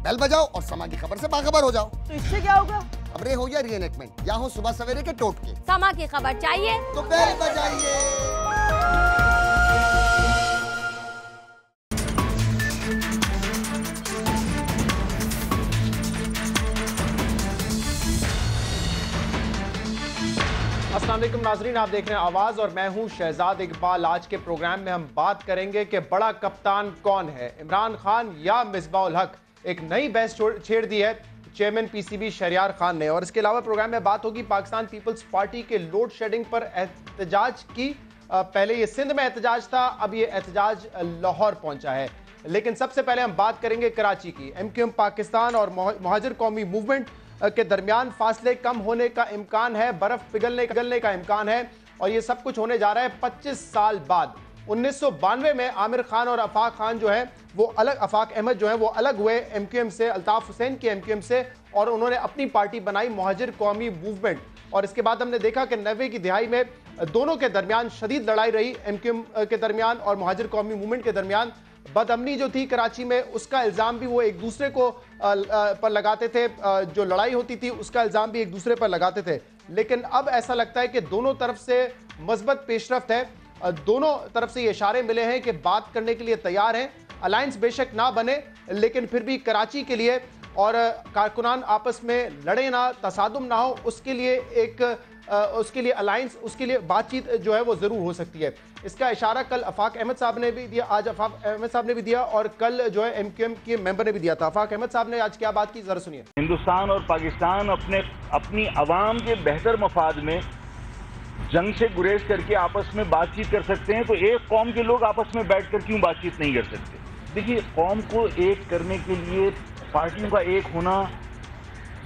Bell बजाओ और समा की खबर से बाखबर हो जाओ। तो इससे क्या होगा? खबरें हो या रीएनेक्टमेंट या हो सुबह सवेरे के टोटके, समा की खबर चाहिए तो बेल बजाइए। अस्सलाम वालेकुम नाजरीन, आप देख रहे हैं आवाज और मैं हूं शहजाद इकबाल। आज के प्रोग्राम में हम बात करेंगे कि बड़ा कप्तान कौन है, इमरान खान या मिसबाह उल हक। एक नई बहस छेड़ दी है चेयरमैन पीसीबी शहरियार खान ने। और इसके अलावा प्रोग्राम में बात होगी पाकिस्तान पीपल्स पार्टी के लोड शेडिंग पर एहतजाज की। पहले ये सिंध में एहतजाज था, अब ये एहतजाज लाहौर पहुंचा है। लेकिन सबसे पहले हम बात करेंगे कराची की। MQM पाकिस्तान और मुहाजिर कौमी मूवमेंट के दरमियान फासले कम होने का इम्कान है, बर्फ पिघलने का इम्कान है। और ये सब कुछ होने जा रहा है 25 साल बाद। 1992 में आमिर खान और आफाक खान जो है वो अलग, आफाक अहमद जो है वो अलग हुए MQM से, अल्ताफ हुसैन के MQM से, और उन्होंने अपनी पार्टी बनाई मुहाजिर कौमी मूवमेंट। और इसके बाद हमने देखा कि 90 की दिहाई में दोनों के दरमियान शदीद लड़ाई रही, MQM के दरमियान और मुहाजिर कौमी मूवमेंट के दरमियान। बदअमनी जो थी कराची में, उसका इल्ज़ाम भी वो एक दूसरे को पर लगाते थे। जो लड़ाई होती थी उसका इल्ज़ाम भी एक दूसरे पर लगाते थे। लेकिन अब ऐसा लगता है कि दोनों तरफ से मस्बत पेशरफ्त है, दोनों तरफ से ये इशारे मिले हैं कि बात करने के लिए तैयार हैं। अलायंस बेशक ना बने, लेकिन फिर भी कराची के लिए और कारकुनान आपस में लड़े ना, तसादुम ना हो, उसके लिए अलायंस, उसके लिए बातचीत जो है वो ज़रूर हो सकती है। इसका इशारा कल आफाक अहमद साहब ने भी दिया, आज आफाक अहमद साहब ने भी दिया, और कल जो है MQM के मेंबर ने भी दिया था। आफाक अहमद साहब ने आज क्या बात की, जरा सुनिए। हिंदुस्तान और पाकिस्तान अपनी अवाम के बेहतर मफाद में जंग से गुरेज करके आपस में बातचीत कर सकते हैं, तो एक कौम के लोग आपस में बैठकर क्यों बातचीत नहीं कर सकते? देखिए, कौम को एक करने के लिए पार्टियों का एक होना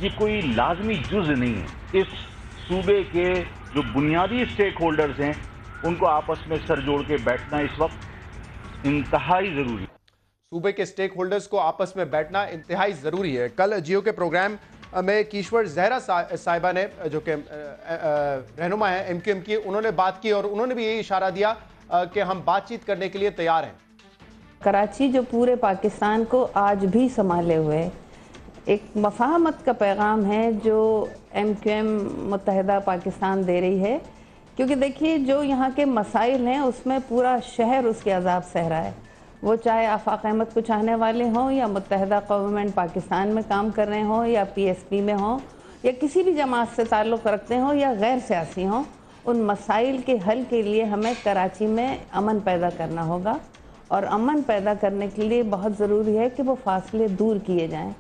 ये कोई लाजमी जुज नहीं है। इस सूबे के जो बुनियादी स्टेक होल्डर्स हैं उनको आपस में सर जोड़ के बैठना इस वक्त इंतहाई जरूरी है। सूबे के स्टेक होल्डर्स को आपस में बैठना इंतहाई ज़रूरी है। कल जियो के प्रोग्राम में कीश्वर जहरा साहिबा ने, जो कि रहनुमा है MQM की, उन्होंने बात की और उन्होंने भी यही इशारा दिया कि हम बातचीत करने के लिए तैयार हैं। कराची जो पूरे पाकिस्तान को आज भी संभाले हुए एक मफाहमत का पैगाम है जो MQM मुत्तहिदा पाकिस्तान दे रही है। क्योंकि देखिए, जो यहाँ के मसाइल हैं उसमें पूरा शहर उसके अजाब सह रहा है। वो चाहे आफाक अहमद को चाहने वाले हों या मुत्तहिदा गवर्नमेंट पाकिस्तान में काम कर रहे हों या PSP में हों या किसी भी जमात से ताल्लुक़ रखते हों या गैर सियासी हों, उन मसाइल के हल के लिए हमें कराची में अमन पैदा करना होगा। और अमन पैदा करने के लिए बहुत ज़रूरी है कि वो फासले दूर किए जाएँ।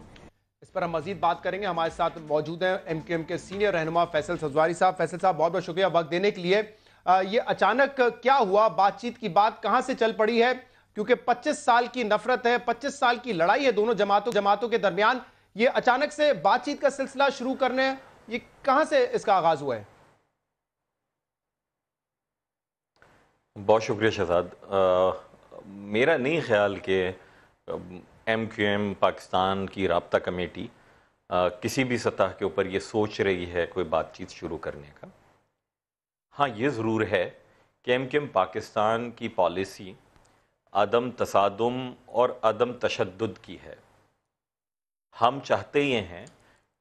इस पर हम मजीद बात करेंगे। हमारे साथ मौजूद हैं MQM के सीनियर रहनुमा फैसल सजवारी साहब। फैसल साहब, बहुत बहुत शुक्रिया वक्त देने के लिए। ये अचानक क्या हुआ, बातचीत की बात कहाँ से चल पड़ी है? क्योंकि 25 साल की नफरत है, 25 साल की लड़ाई है दोनों जमातों के दरमियान। ये अचानक से बातचीत का सिलसिला शुरू करने, ये कहाँ से इसका आगाज हुआ है? बहुत शुक्रिया शहजाद। मेरा नहीं ख्याल कि MQM पाकिस्तान की राब्ता कमेटी किसी भी सतह के ऊपर ये सोच रही है कोई बातचीत शुरू करने का। हाँ, ये ज़रूर है कि MQM पाकिस्तान की पॉलिसी अदम तसादुम और अदम तशद्दुद की है। हम चाहते ये हैं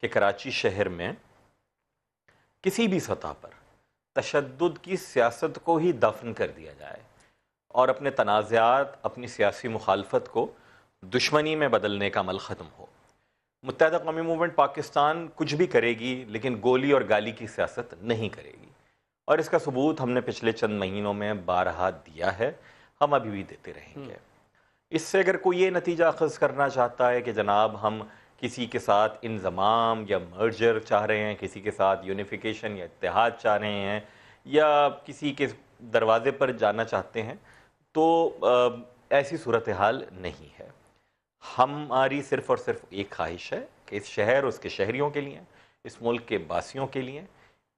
कि कराची शहर में किसी भी सतह पर तशद्दुद की सियासत को ही दफन कर दिया जाए और अपने तनाज़ात, अपनी सियासी मुखालफत को दुश्मनी में बदलने का अमल ख़त्म हो। मुत्तहिदा कौमी मूवमेंट पाकिस्तान कुछ भी करेगी लेकिन गोली और गाली की सियासत नहीं करेगी, और इसका सबूत हमने पिछले चंद महीनों में बारहा दिया है, हम अभी भी देते रहेंगे। इससे अगर कोई ये नतीजा अखज़ करना चाहता है कि जनाब हम किसी के साथ इंज़माम या मर्जर चाह रहे हैं, किसी के साथ यूनिफिकेशन या इत्तेहाद चाह रहे हैं या किसी के दरवाज़े पर जाना चाहते हैं, तो ऐसी सूरत हाल नहीं है। हमारी सिर्फ़ और सिर्फ एक ख्वाहिश है कि इस शहर, उसके शहरियों के लिए, इस मुल्क के बासियों के लिए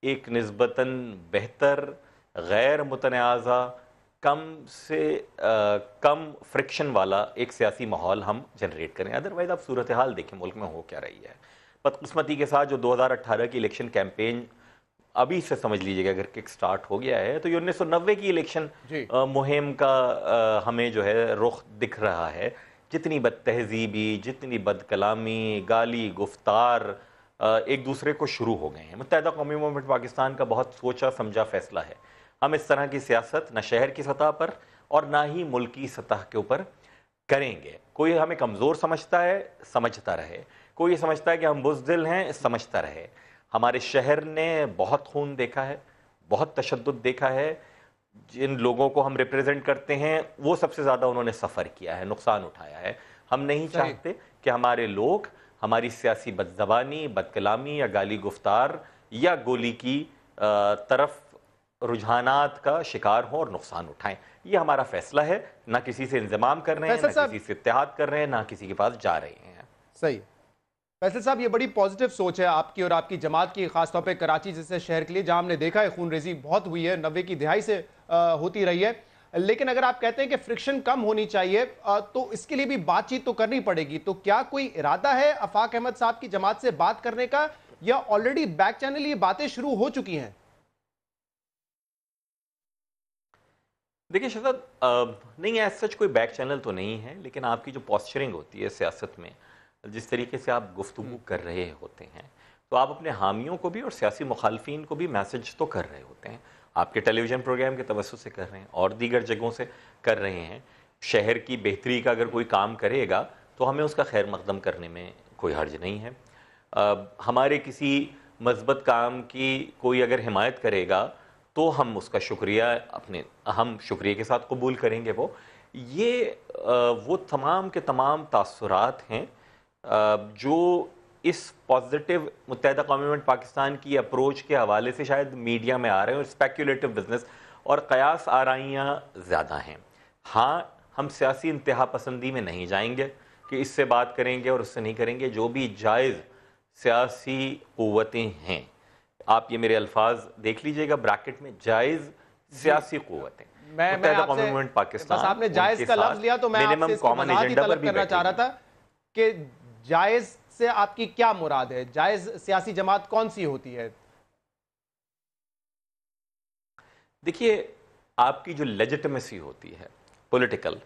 एक निस्बतन बेहतर, गैर मुतनाज़ा, कम से कम फ्रिक्शन वाला एक सियासी माहौल हम जनरेट करें। अदरवाइज़ आप सूरत हाल देखें मुल्क में हो क्या रही है। बदकिस्मती के साथ जो 2018 की इलेक्शन कैंपेन अभी से समझ लीजिएगा अगर किक स्टार्ट हो गया है, तो ये 1990 की इलेक्शन मुहिम का हमें जो है रुख दिख रहा है, जितनी बद तहजीबी, जितनी बद कलामी, गाली गुफ्तार एक दूसरे को शुरू हो गए हैं। मुत्तहिदा कौमी मूवमेंट पाकिस्तान का बहुत सोचा समझा फैसला है, हम इस तरह की सियासत न शहर की सतह पर और ना ही मुल्की सतह के ऊपर करेंगे। कोई हमें कमज़ोर समझता है, समझता रहे। कोई ये समझता है कि हम बुज़दिल हैं, समझता रहे। हमारे शहर ने बहुत खून देखा है, बहुत तशद्दुद देखा है। जिन लोगों को हम रिप्रेजेंट करते हैं वो सबसे ज़्यादा उन्होंने सफ़र किया है, नुकसान उठाया है। हम नहीं चाहते कि हमारे लोग हमारी सियासी बदज़बानी, बदकलामी या गाली गुफ्तार या गोली की तरफ रुझानात का शिकार हों और नुकसान उठाएं। ये हमारा फैसला है, ना किसी से इंतजाम कर रहे हैं, ना किसी से इत्तेहाद कर रहे हैं, ना किसी के पास जा रहे हैं। सही। फैसल साहब, ये बड़ी पॉजिटिव सोच है आपकी और आपकी जमात की, खासतौर पे कराची जैसे शहर के लिए जहां हमने देखा है खून रेजी बहुत हुई है, 90 की दिहाई से होती रही है। लेकिन अगर आप कहते हैं कि फ्रिक्शन कम होनी चाहिए तो इसके लिए भी बातचीत तो करनी पड़ेगी। तो क्या कोई इरादा है आफाक अहमद साहब की जमात से बात करने का, या ऑलरेडी बैक चैनल ये बातें शुरू हो चुकी हैं? देखिए शहजाद, नहीं है सच कोई बैक चैनल तो नहीं है, लेकिन आपकी जो पॉस्चरिंग होती है सियासत में, जिस तरीके से आप गुफ्तगू कर रहे होते हैं, तो आप अपने हामियों को भी और सियासी मुखालफिन को भी मैसेज तो कर रहे होते हैं। आपके टेलीविज़न प्रोग्राम के तवज्जुह से कर रहे हैं और दीगर जगहों से कर रहे हैं। शहर की बेहतरी का अगर कोई काम करेगा तो हमें उसका खैर मकदम करने में कोई हर्ज नहीं है। हमारे किसी मस्बत काम की कोई अगर हिमायत करेगा तो हम उसका शुक्रिया हम शुक्रिया के साथ कबूल करेंगे। वो तमाम के तमाम तासुरात हैं जो इस पॉजिटिव मुत्तहिदा कौमी मूवमेंट पाकिस्तान की अप्रोच के हवाले से शायद मीडिया में आ रहे हैं, और स्पेक्युलेटिव बिजनेस और कयास आराइयाँ ज़्यादा हैं। हाँ, हम सियासी इंतहा पसंदी में नहीं जाएंगे कि इससे बात करेंगे और उससे नहीं करेंगे। जो भी जायज़ सियासी क़ुव्वतें हैं, आप ये मेरे अल्फाज देख लीजिएगा ब्रैकेट में, जायज़ सियासी क़ुव्वतें, मुत्तहिदा कौमी मूवमेंट पाकिस्तान, आपने जायज़ का लफ्ज़ लिया तो मैं आपसे कॉमन एजेंडा पर भी करना चाह रहा था कि जायज़ से आपकी क्या मुराद है? जायज़ सियासी जमात कौन सी होती है? देखिए, आपकी जो लेजिटिमेसी होती है पॉलिटिकल,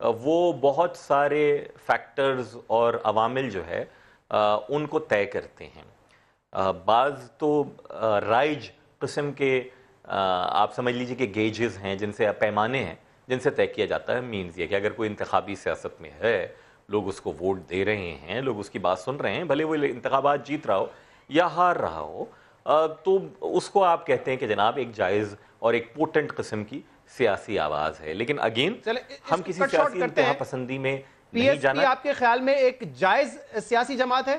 वो बहुत सारे फैक्टर्स और अवामिल जो है उनको तय करते हैं। बाज़ तो राइज किस्म के आप समझ लीजिए कि गेजेस हैं, जिनसे पैमाने हैं, जिनसे तय किया जाता है। मीन्स ये कि अगर कोई इंतखाबी सियासत में है, लोग उसको वोट दे रहे हैं, लोग उसकी बात सुन रहे हैं, भले वो इंतखाबात जीत रहा हो या हार रहा हो, तो उसको आप कहते हैं कि जनाब एक जायज़ और एक पोटेंट किस्म की सियासी आवाज़ है। लेकिन अगेन हम किसी सियासी इंतहा पसंदी में नहीं जाना। आपके ख्याल में एक जायज़ सियासी जमात है?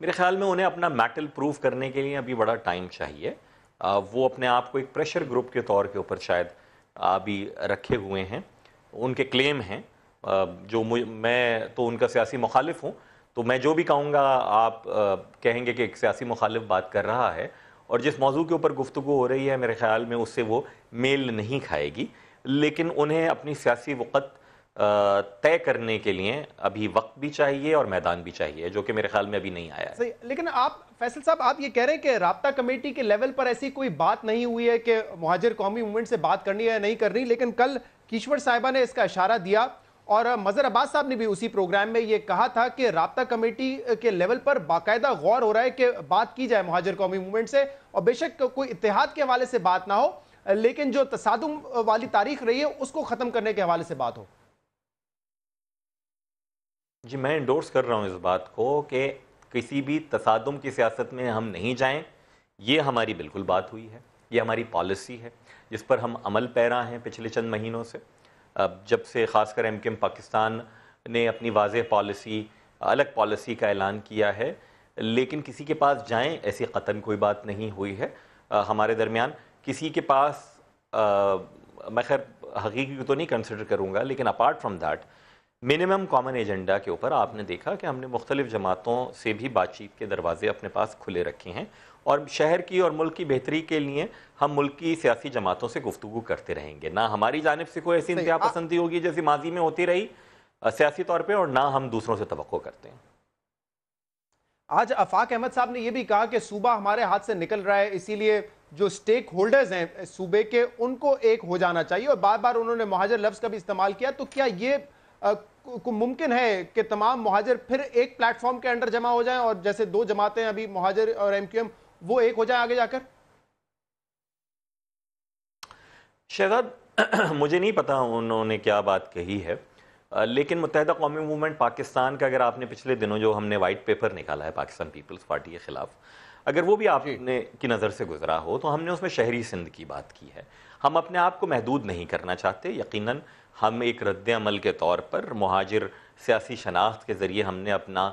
मेरे ख्याल में उन्हें अपना मेटल प्रूव करने के लिए अभी बड़ा टाइम चाहिए। वो अपने आप को एक प्रेशर ग्रुप के तौर के ऊपर शायद अभी रखे हुए हैं। उनके क्लेम हैं, जो मैं तो उनका सियासी मुखालिफ हूँ, तो मैं जो भी कहूँगा आप कहेंगे कि एक सियासी मुखालिफ बात कर रहा है, और जिस मौजू के ऊपर गुफ्तगू हो रही है मेरे ख्याल में उससे वो मेल नहीं खाएगी। लेकिन उन्हें अपनी सियासी वक़्त तय करने के लिए अभी वक्त भी चाहिए और मैदान भी चाहिए, जो कि मेरे ख्याल में अभी नहीं आया है। सही, लेकिन आप फैसल साहब, आप ये कह रहे हैं कि राब्ता कमेटी के लेवल पर ऐसी कोई बात नहीं हुई है कि मुहाजिर कौमी मूवमेंट से बात करनी है या नहीं करनी। लेकिन कल कीश्वर साहिबा ने इसका इशारा दिया और मजहर अब्बास साहब ने भी उसी प्रोग्राम में ये कहा था कि राब्ता कमेटी के लेवल पर बाकायदा गौर हो रहा है कि बात की जाए मुहाजिर कौमी मूवमेंट से, और बेशक कोई इत्तेहाद के हवाले से बात ना हो, लेकिन जो तसादुम वाली तारीख रही है उसको ख़त्म करने के हवाले से बात हो। जी, मैं इंडोर्स कर रहा हूँ इस बात को कि किसी भी तसादुम की सियासत में हम नहीं जाएं। ये हमारी बिल्कुल बात हुई है, ये हमारी पॉलिसी है जिस पर हम अमल पैरा हैं पिछले चंद महीनों से। जब से ख़ासकर MKM पाकिस्तान ने अपनी वाज़ेह पॉलिसी, अलग पॉलिसी का ऐलान किया है, लेकिन किसी के पास जाएं ऐसी क़तन कोई बात नहीं हुई है हमारे दरमियान। किसी के पास मैं खैर हकीकी तो नहीं कंसिडर करूँगा, लेकिन apart from that minimum common agenda के ऊपर आपने देखा कि हमने मुख्तलिफ जमातों से भी बातचीत के दरवाजे अपने पास खुले रखे हैं, और शहर की और मुल्क की बेहतरी के लिए हम मुल्क की सियासी जमातों से गुफ्तगू करते रहेंगे। ना हमारी जानिब से कोई ऐसी इंतहा पसंदी होगी जैसी माजी में होती रही सियासी तौर पे, और ना हम दूसरों से तवक्को करते हैं। आज आफाक अहमद साहब ने यह भी कहा कि सूबा हमारे हाथ से निकल रहा है, इसीलिए जो स्टेक होल्डर्स हैं सूबे के, उनको एक हो जाना चाहिए। और बार बार उन्होंने मुहाजिर लफ्ज का भी इस्तेमाल किया। तो क्या ये मुमकिन है कि तमाम मुहाजिर फिर एक प्लेटफॉर्म के अंडर जमा हो जाएं और जैसे दो जमातें अभी मुहाजिर और MQM वो एक हो जाए आगे जाकर? शहजाद, मुझे नहीं पता उन्होंने क्या बात कही है, लेकिन मुत्तहिदा कौमी मूवमेंट पाकिस्तान का अगर आपने पिछले दिनों जो हमने वाइट पेपर निकाला है पाकिस्तान पीपल्स पार्टी के खिलाफ, अगर वो भी आपने की नज़र से गुजरा हो तो हमने उसमें शहरी सिंध की बात की है। हम अपने आप को महदूद नहीं करना चाहते। यकीनन हम एक रद्द-ए-अमल के तौर पर मुहाजिर सियासी शनाख्त के ज़रिए हमने अपना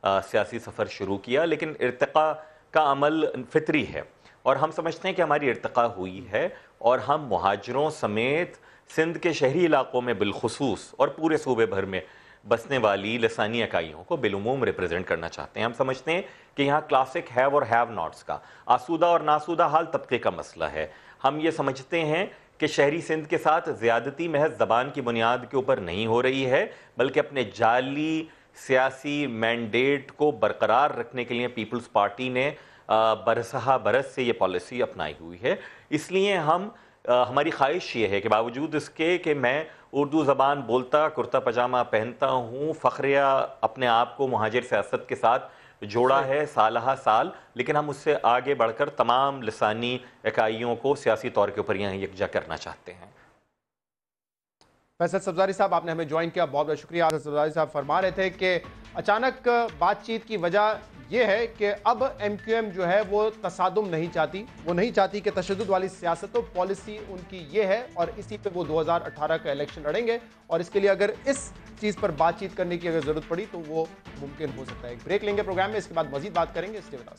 सियासी सफ़र शुरू किया, लेकिन इर्तिक़ा का अमल फितरी है और हम समझते हैं कि हमारी इर्तिक़ा हुई है और हम मुहाजिरों समेत सिंध के शहरी इलाकों में बिलखुसूस और पूरे सूबे भर में बसने वाली लसानी इकाइयों को बिलुमूम रिप्रेजेंट करना चाहते हैं। हम समझते हैं कि यहाँ क्लासिक हैव और हैव नॉट्स का, आसूदा और नासूदा हाल तबके का मसला है। हम ये समझते हैं कि शहरी सिंध के साथ ज़्यादती महज ज़बान की बुनियाद के ऊपर नहीं हो रही है, बल्कि अपने जाली सियासी मैंडेट को बरकरार रखने के लिए पीपल्स पार्टी ने बरसहा बरस से ये पॉलिसी अपनाई हुई है। इसलिए हमारी ख्वाहिश ये है कि बावजूद इसके कि मैं उर्दू ज़बान बोलता, कुर्ता पजामा पहनता हूँ, फ़ख्रिया अपने आप को मुहाजिर सियासत के साथ जोड़ा है सालहा साल, लेकिन हम उससे आगे बढ़कर तमाम लसानी इकाइयों को सियासी तौर के ऊपर यहाँ यकजा करना चाहते हैं। फैसल सब्जारी साहब, आपने हमें ज्वाइन किया, बहुत बहुत शुक्रिया। सब्जारी साहब फरमा रहे थे कि अचानक बातचीत की वजह यह है कि अब MQM जो है वो तसादुम नहीं चाहती, वो नहीं चाहती कि तशद्दुद वाली सियासत हो। पॉलिसी उनकी ये है और इसी पे वो 2018 का इलेक्शन लड़ेंगे और इसके लिए अगर इस चीज़ पर बातचीत करने की अगर ज़रूरत पड़ी तो वो मुमकिन हो सकता है। एक ब्रेक लेंगे प्रोग्राम में, इसके बाद मजीद बात करेंगे। Stay with us.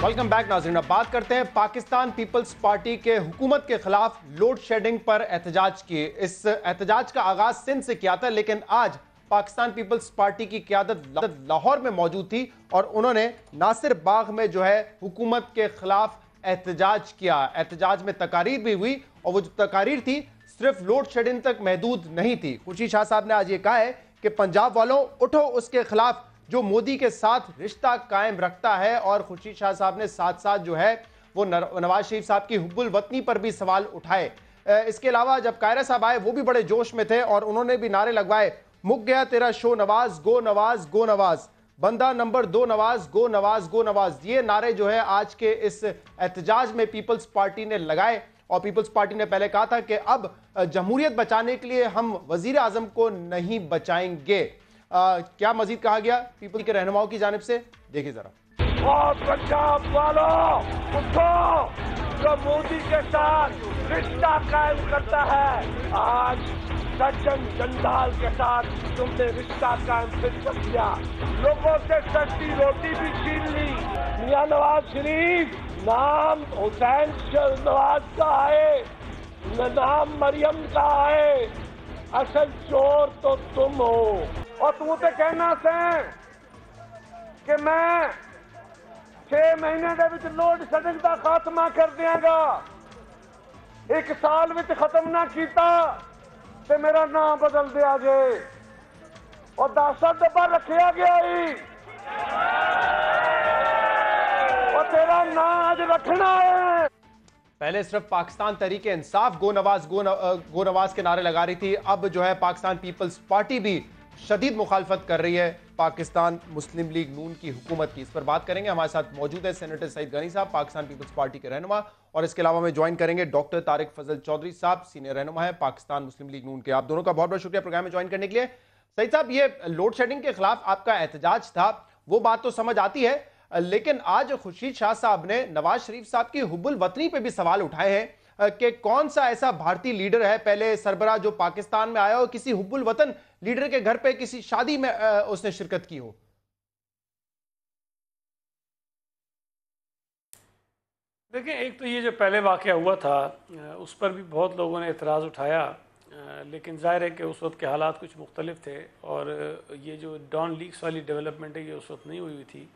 Welcome back नाज़रीन। अब बात करते हैं पाकिस्तान पीपल्स पार्टी के हुकूमत के खिलाफ लोड शेडिंग पर एहतजाज की। इस एहतजाज का आगाज सिंध से किया था, लेकिन आज पाकिस्तान पीपल्स पार्टी की क़यादत लाहौर में मौजूद थी और उन्होंने नासिर बाग में जो है हुकूमत के खिलाफ एहतजाज किया। एहतजाज में तकारीर भी हुई और वो जो तकारीर थी सिर्फ लोड शेडिंग तक महदूद नहीं थी। खुर्शीद शाह साहब ने आज ये कहा है कि पंजाब वालों उठो उसके खिलाफ जो मोदी के साथ रिश्ता कायम रखता है। और खुर्शीद शाह साहब ने साथ साथ जो है वो नवाज शरीफ साहब की हुब्बुल वतनी पर भी सवाल उठाए। इसके अलावा जब कायरा साहब आए वो भी बड़े जोश में थे और उन्होंने भी नारे लगवाए, मुक गया तेरा शो नवाज, गो नवाज गो नवाज, बंदा नंबर 2 नवाज, गो नवाज गो नवाज। ये नारे जो है आज के इस एहतजाज में पीपल्स पार्टी ने लगाए और पीपल्स पार्टी ने पहले कहा था कि अब जमहूरियत बचाने के लिए हम वजीर आजम को नहीं बचाएंगे। क्या मजीद कहा गया पीपल के रहनुमाओं की जानिब से, देखिए जरा। और पंजाब वालों उठो, जो मोदी के साथ रिश्ता कायम करता है, आज सज्जन जंजाल के साथ तुमने रिश्ता कायम फिर कर दिया। लोगों से सस्ती रोटी भी छीन ली। मियां नवाज शरीफ नाम हुसैन नवाज का है, नाम मरियम का है, असल चोर तो तुम हो। और तू तो कहना से कि मैं 6 महीने के विच लोड शेडिंग का खात्मा कर देंगा, 1 साल विच खत्म ना किया तो मेरा नाम बदल दिया जाए और 10 डब्बा रखा गया ही और तेरा नाम आज रखना है। पहले सिर्फ पाकिस्तान तहरीक इंसाफ गो नवाज के नारे लगा रही थी, अब जो है पाकिस्तान पीपल्स पार्टी भी शदीद मुखालफत कर रही है पाकिस्तान मुस्लिम लीग नून की हुकूमत की। इस पर बात करेंगे। हमारे साथ मौजूद है सेनेटर सईद गनी साहब, पाकिस्तान पीपल्स पार्टी के रहनुमा, और इसके अलावा में ज्वाइन करेंगे डॉक्टर तारिक फजल चौधरी साहब, सीनियर रहनुमा है पाकिस्तान मुस्लिम लीग नून के। आप दोनों का बहुत बहुत शुक्रिया प्रोग्राम में ज्वाइन करने के लिए। सईद साहब, ये लोड शेडिंग के खिलाफ आपका एहतजाज था, वो बात तो समझ आती है, लेकिन आज खुर्शीद शाह साहब ने नवाज शरीफ साहब की हुब्बुल वतनी पे भी सवाल उठाए हैं कि कौन सा ऐसा भारतीय लीडर है पहले सरबरा जो पाकिस्तान में आया हो, किसी हुब्बुल वतन लीडर के घर पे किसी शादी में उसने शिरकत की हो। देखिए, एक तो ये जो पहले वाक़या हुआ था उस पर भी बहुत लोगों ने एतराज़ उठाया, लेकिन ज़ाहिर है कि उस वक्त के हालात कुछ मुख्तलिफ थे और ये जो डॉन लीक्स वाली डेवलपमेंट है ये उस वक्त नहीं हुई थी।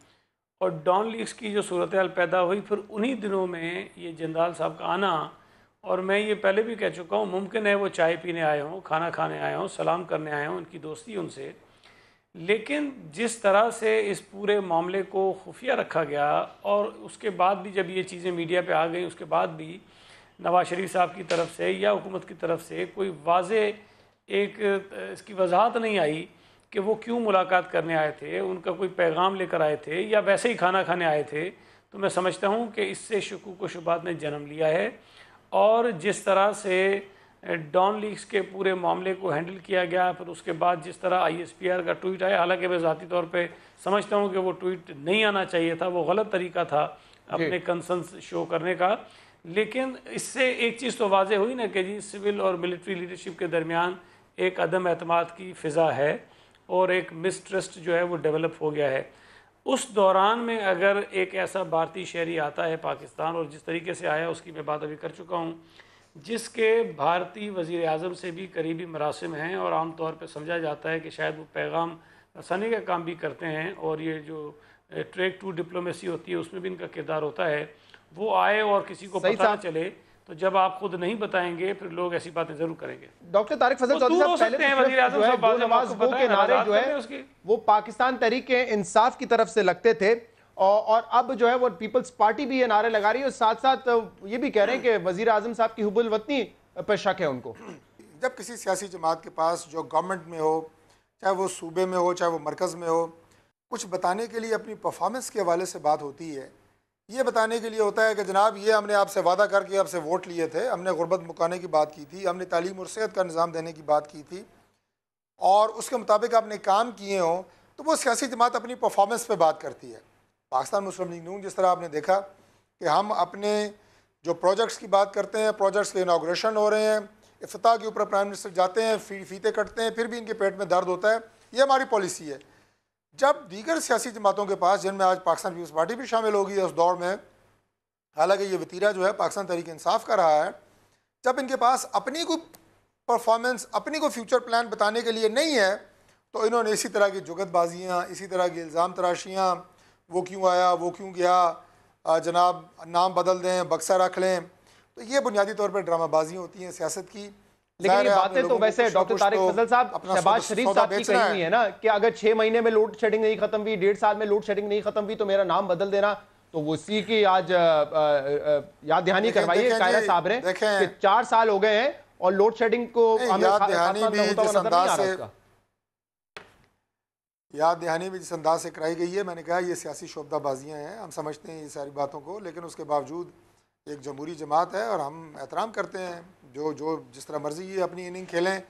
और डॉन लीग्स की जो सूरत हाल पैदा हुई, फिर उन्हीं दिनों में ये जिंदाल साहब का आना, और मैं ये पहले भी कह चुका हूँ, मुमकिन है वो चाय पीने आए हों, खाना खाने आए हों, सलाम करने आए हों, उनकी दोस्ती उनसे, लेकिन जिस तरह से इस पूरे मामले को खुफिया रखा गया, और उसके बाद भी जब ये चीज़ें मीडिया पे आ गई, उसके बाद भी नवाज शरीफ साहब की तरफ से या हुकूमत की तरफ से कोई वाज़े एक इसकी वजाहत नहीं आई कि वो क्यों मुलाकात करने आए थे, उनका कोई पैगाम लेकर आए थे या वैसे ही खाना खाने आए थे, तो मैं समझता हूँ कि इससे शुकूक व शुबात ने जन्म लिया है। और जिस तरह से डॉन लीग्स के पूरे मामले को हैंडल किया गया, फिर उसके बाद जिस तरह ISPR का ट्वीट आया, हालांकि मैं ज़ाती तौर पे समझता हूँ कि वो ट्वीट नहीं आना चाहिए था, वो गलत तरीका था अपने कंसर्न्स शो करने का, लेकिन इससे एक चीज़ तो वाज़े हुई ना कि जी सिविल और मिलिट्री लीडरशिप के दरमियान एक अदम एतमाद की फ़िज़ा है और एक मिसट्रस्ट जो है वो डेवलप हो गया है। उस दौरान में अगर एक ऐसा भारतीय शहरी आता है पाकिस्तान, और जिस तरीके से आया उसकी मैं बात अभी कर चुका हूँ, जिसके भारतीय वज़ीर आज़म से भी करीबी मरासिम हैं और आम तौर पे समझा जाता है कि शायद वो पैगाम रसानी का काम भी करते हैं, और ये जो ट्रैक टू डिप्लोमेसी होती है उसमें भी इनका किरदार होता है, वो आए और किसी को पता ना चले, तो जब आप खुद नहीं बताएंगे फिर लोग ऐसी बातें जरूर करेंगे। डॉक्टर तारिक फजल चौधरी साहब, पहले तो नमाज गो के नारे जो है वो पाकिस्तान तहरीक इंसाफ की तरफ से लगते थे, और अब जो है वो पीपल्स पार्टी भी ये नारे लगा रही है, और साथ साथ ये भी कह रहे हैं कि वजीर आजम साहब की हुब्बुल वतनी पर शक है उनको। जब किसी सियासी जमात के पास जो गवर्नमेंट में हो, चाहे वो सूबे में हो चाहे वो मरकज़ में हो, कुछ बताने के लिए अपनी परफॉर्मेंस के हवाले से बात होती है, ये बताने के लिए होता है कि जनाब ये हमने आपसे वादा करके आपसे वोट लिए थे, हमने गुर्बत मुकाने की बात की थी, हमने तालीम और सेहत का निज़ाम देने की बात की थी, और उसके मुताबिक आपने काम किए हों, तो वो सियासी जमात अपनी परफॉर्मेंस पे बात करती है। पाकिस्तान मुस्लिम लीग नून जिस तरह आपने देखा कि हम अपने जो प्रोजेक्ट्स की बात करते हैं, प्रोजेक्ट्स के इनाग्रेशन हो रहे हैं, इफ्तिताह के ऊपर प्राइम मिनिस्टर जाते हैं, फीते कटते हैं, फिर भी इनके पेट में दर्द होता है, ये हमारी पॉलिसी है। जब दीगर सियासी जमातों के पास, जिनमें आज पाकिस्तान पीपल्स पार्टी भी शामिल होगी उस दौर में, हालांकि ये वतीरा जो है पाकिस्तान तहरीक इंसाफ का रहा है, जब इनके पास अपनी कोई परफॉर्मेंस, अपनी कोई फ्यूचर प्लान बताने के लिए नहीं है, तो इन्होंने इसी तरह की जुगतबाजियाँ, इसी तरह की इल्ज़ाम तराशियाँ, वो क्यों आया, वो क्यों गया, जनाब नाम बदल दें, बक्सा रख लें, तो ये बुनियादी तौर पर ड्रामाबाजी होती हैं सियासत की। लेकिन ये बातें तो वैसे डॉक्टर तारिक फजल साहब, शहबाज शरीफ साहब की कही हुई है ना कि अगर 6 महीने में लोड शेडिंग नहीं खत्म हुई, 1.5 साल में लोड शेडिंग नहीं खत्म हुई, तो मेरा नाम बदल देना। तो वो इसी की आज याद दहानी करवाइए कायरा साहब ने कि 4 साल हो गए हैं और लोड शेडिंग को याद दहानी भी जिस अंदाज से कराई गई है, मैंने कहा ये सियासी शोबदाबाजियाँ हैं, हम समझते हैं ये सारी बातों को, लेकिन उसके बावजूद एक जमहूरी जमात है और हम एहतराम करते हैं, जो जिस तरह मर्जी ये अपनी इनिंग खेलें,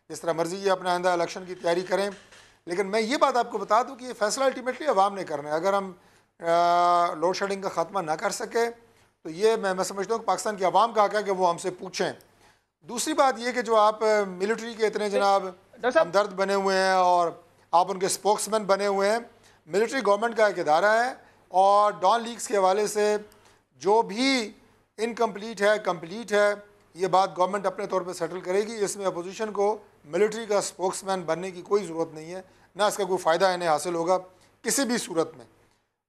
जिस तरह मर्जी ये अपना आइंदा इलेक्शन की तैयारी करें। लेकिन मैं ये बात आपको बता दूं कि ये फैसला अल्टीमेटली अवाम ने करना है। अगर हम लोड शेडिंग का ख़त्मा ना कर सके तो ये मैं समझता हूँ कि पाकिस्तान की आवाम का हक़ है कि वो हमसे पूछें। दूसरी बात ये कि जो आप मिलिट्री के इतने जनाब हमदर्द बने हुए हैं और आप उनके स्पोक्समैन बने हुए हैं, मिलिट्री गवर्नमेंट का एक इदारा है, और डॉन लीग्स के हवाले से जो भी इनकम्प्लीट है, कंप्लीट है, ये बात गवर्नमेंट अपने तौर पे सेटल करेगी। इसमें अपोजिशन को मिलिट्री का स्पोक्समैन बनने की कोई ज़रूरत नहीं है, ना इसका कोई फ़ायदा इन्हें हासिल होगा किसी भी सूरत में।